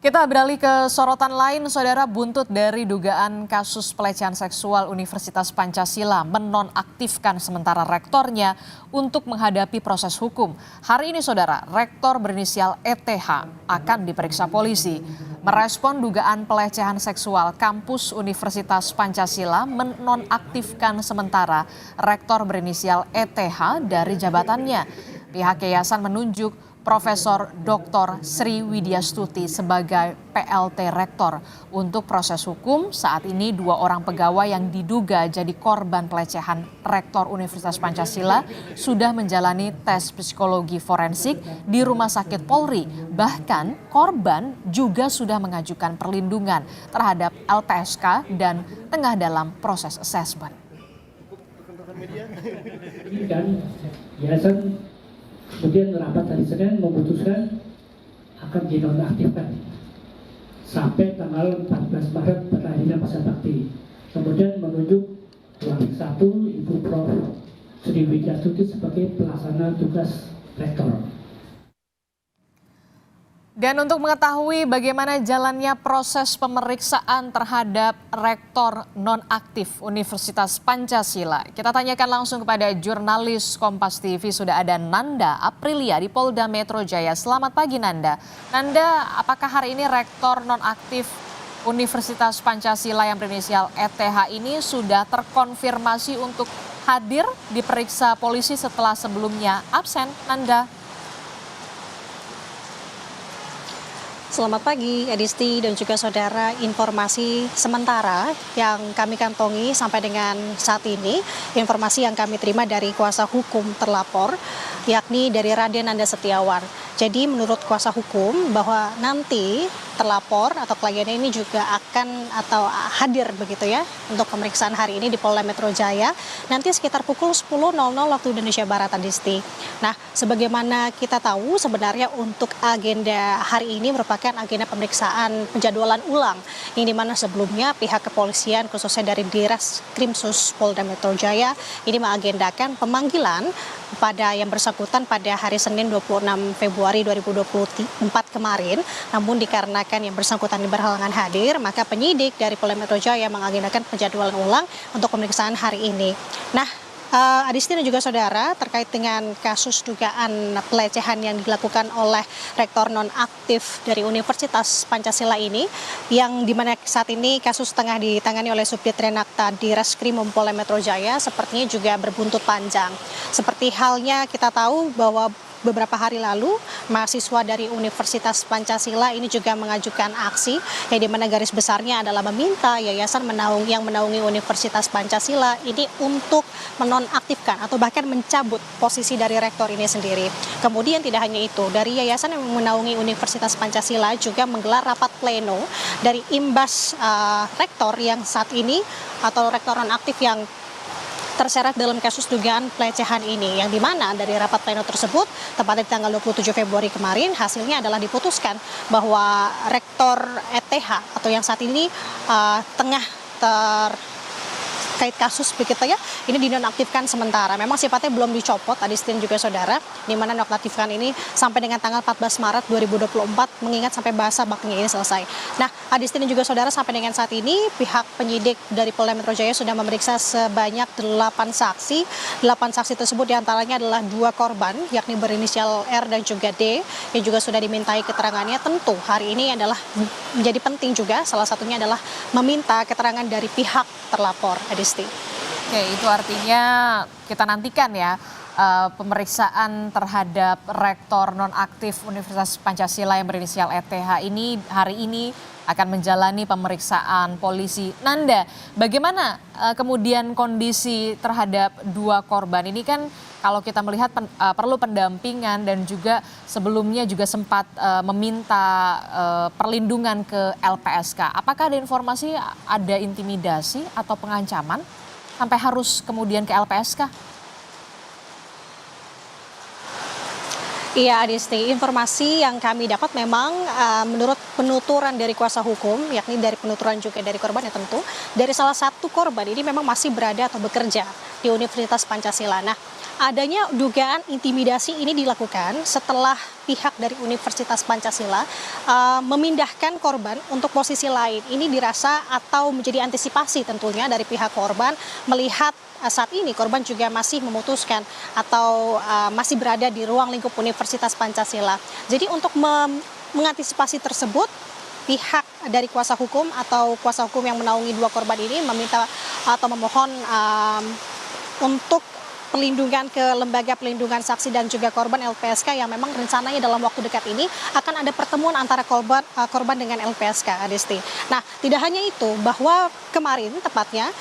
Kita beralih ke sorotan lain, saudara. Buntut dari dugaan kasus pelecehan seksual Universitas Pancasila menonaktifkan sementara rektornya untuk menghadapi proses hukum. Hari ini, saudara, rektor berinisial ETH akan diperiksa polisi. Merespon dugaan pelecehan seksual, kampus Universitas Pancasila menonaktifkan sementara rektor berinisial ETH dari jabatannya. Pihak yayasan menunjuk Profesor Dr. Sri Widyastuti sebagai PLT Rektor. Untuk proses hukum, saat ini 2 orang pegawai yang diduga jadi korban pelecehan Rektor Universitas Pancasila sudah menjalani tes psikologi forensik di Rumah Sakit Polri. Bahkan korban juga sudah mengajukan perlindungan terhadap LPSK dan tengah dalam proses asesmen. Ini kan yayasan kemudian rapat hari Senin memutuskan akan dinonaktifkan sampai tanggal 14 Maret berakhirnya masa bakti. Kemudian menunjuk Wakil 1 Ibu Prof. Sri Widyastuti sebagai pelaksana tugas rektor. Dan untuk mengetahui bagaimana jalannya proses pemeriksaan terhadap rektor nonaktif Universitas Pancasila, kita tanyakan langsung kepada jurnalis Kompas TV. Sudah ada Nanda Aprilia di Polda Metro Jaya. Selamat pagi, Nanda. Nanda, apakah hari ini rektor nonaktif Universitas Pancasila yang berinisial ETH ini sudah terkonfirmasi untuk hadir diperiksa polisi setelah sebelumnya absen, Nanda? Selamat pagi, Edisti dan juga saudara. Informasi sementara yang kami kantongi sampai dengan saat ini, informasi yang kami terima dari kuasa hukum terlapor, yakni dari Raden Nanda Setiawan. Jadi menurut kuasa hukum bahwa nanti terlapor atau kliennya ini juga akan atau hadir begitu ya untuk pemeriksaan hari ini di Polda Metro Jaya nanti sekitar pukul 10.00 waktu Indonesia Barat, Adisti. Nah, sebagaimana kita tahu sebenarnya untuk agenda hari ini merupakan agenda pemeriksaan penjadwalan ulang yang dimana sebelumnya pihak kepolisian khususnya dari Direskrimsus Polda Metro Jaya ini mengagendakan pemanggilan pada yang bersangkutan pada hari Senin 26 Februari 2024 kemarin. Namun dikarenakan yang bersangkutan berhalangan hadir, maka penyidik dari Polda Metro Jaya mengagendakan penjadwalan ulang untuk pemeriksaan hari ini. Nah, Adisti dan juga saudara, terkait dengan kasus dugaan pelecehan yang dilakukan oleh rektor nonaktif dari Universitas Pancasila ini, yang dimana saat ini kasus tengah ditangani oleh Subdit Renakta di Reskrimum Polda Metro Jaya, sepertinya juga berbuntut panjang. Seperti halnya kita tahu bahwa beberapa hari lalu mahasiswa dari Universitas Pancasila ini juga mengajukan aksi yang dimana garis besarnya adalah meminta yayasan yang menaungi Universitas Pancasila ini untuk menonaktifkan atau bahkan mencabut posisi dari rektor ini sendiri. Kemudian tidak hanya itu, dari yayasan yang menaungi Universitas Pancasila juga menggelar rapat pleno dari imbas rektor yang saat ini atau rektor nonaktif yang terseret dalam kasus dugaan pelecehan ini, yang dimana dari rapat pleno tersebut tepatnya di tanggal 27 Februari kemarin hasilnya adalah diputuskan bahwa rektor ETH atau yang saat ini tengah terkait kasus begitu ya, ini dinonaktifkan sementara. Memang sifatnya belum dicopot, Adisti dan juga saudara, di mana nonaktifkan ini sampai dengan tanggal 14 Maret 2024 mengingat sampai bahasa baktinya ini selesai. Nah, Adisti dan juga saudara, sampai dengan saat ini pihak penyidik dari Polda Metro Jaya sudah memeriksa sebanyak 8 saksi. 8 saksi tersebut diantaranya adalah 2 korban, yakni berinisial R dan juga D, yang juga sudah dimintai keterangannya. Tentu hari ini adalah menjadi penting juga, salah satunya adalah meminta keterangan dari pihak terlapor, Adisti. Oke, itu artinya kita nantikan ya pemeriksaan terhadap rektor nonaktif Universitas Pancasila yang berinisial ETH ini hari ini akan menjalani pemeriksaan polisi. Nanda, bagaimana kemudian kondisi terhadap 2 korban ini? Kan kalau kita melihat perlu pendampingan dan juga sebelumnya juga sempat meminta perlindungan ke LPSK. Apakah ada informasi ada intimidasi atau pengancaman sampai harus kemudian ke LPSK? Iya, Adisti, informasi yang kami dapat memang menurut penuturan dari kuasa hukum, yakni dari penuturan juga dari korban ya tentu, dari salah satu korban ini memang masih berada atau bekerja di Universitas Pancasila. Nah, adanya dugaan intimidasi ini dilakukan setelah pihak dari Universitas Pancasila memindahkan korban untuk posisi lain. Ini dirasa atau menjadi antisipasi tentunya dari pihak korban melihat saat ini korban juga masih memutuskan atau masih berada di ruang lingkup Universitas Pancasila. Jadi untuk mengantisipasi tersebut, pihak dari kuasa hukum atau kuasa hukum yang menaungi dua korban ini meminta atau memohon untuk pelindungan ke Lembaga Pelindungan Saksi dan juga Korban LPSK yang memang rencananya dalam waktu dekat ini akan ada pertemuan antara korban dengan LPSK, Adisti. Nah, tidak hanya itu, bahwa kemarin tepatnya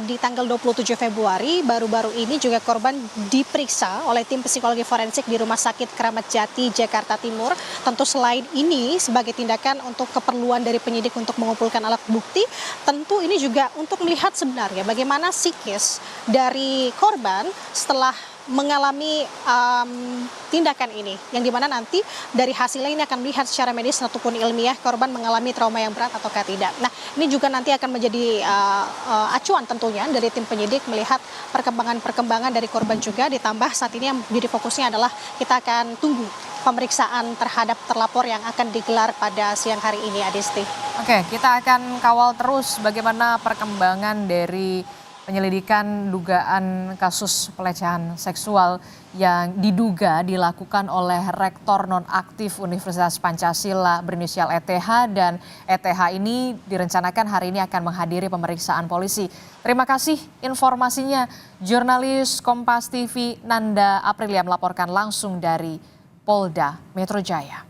di tanggal 27 Februari baru-baru ini juga korban diperiksa oleh tim psikologi forensik di Rumah Sakit Kramat Jati, Jakarta Timur. Tentu selain ini sebagai tindakan untuk keperluan dari penyidik untuk mengumpulkan alat bukti, tentu ini juga untuk melihat sebenarnya bagaimana psikis dari korban setelah mengalami tindakan ini, yang dimana nanti dari hasilnya ini akan melihat secara medis ataupun ilmiah korban mengalami trauma yang berat ataukah tidak. Nah, ini juga nanti akan menjadi acuan tentunya dari tim penyidik melihat perkembangan dari korban juga, ditambah saat ini yang menjadi fokusnya adalah kita akan tunggu pemeriksaan terhadap terlapor yang akan digelar pada siang hari ini, Adisti. Oke, kita akan kawal terus bagaimana perkembangan dari penyelidikan dugaan kasus pelecehan seksual yang diduga dilakukan oleh Rektor Nonaktif Universitas Pancasila berinisial ETH, dan ETH ini direncanakan hari ini akan menghadiri pemeriksaan polisi. Terima kasih informasinya, jurnalis Kompas TV Nanda Aprilia melaporkan langsung dari Polda Metro Jaya.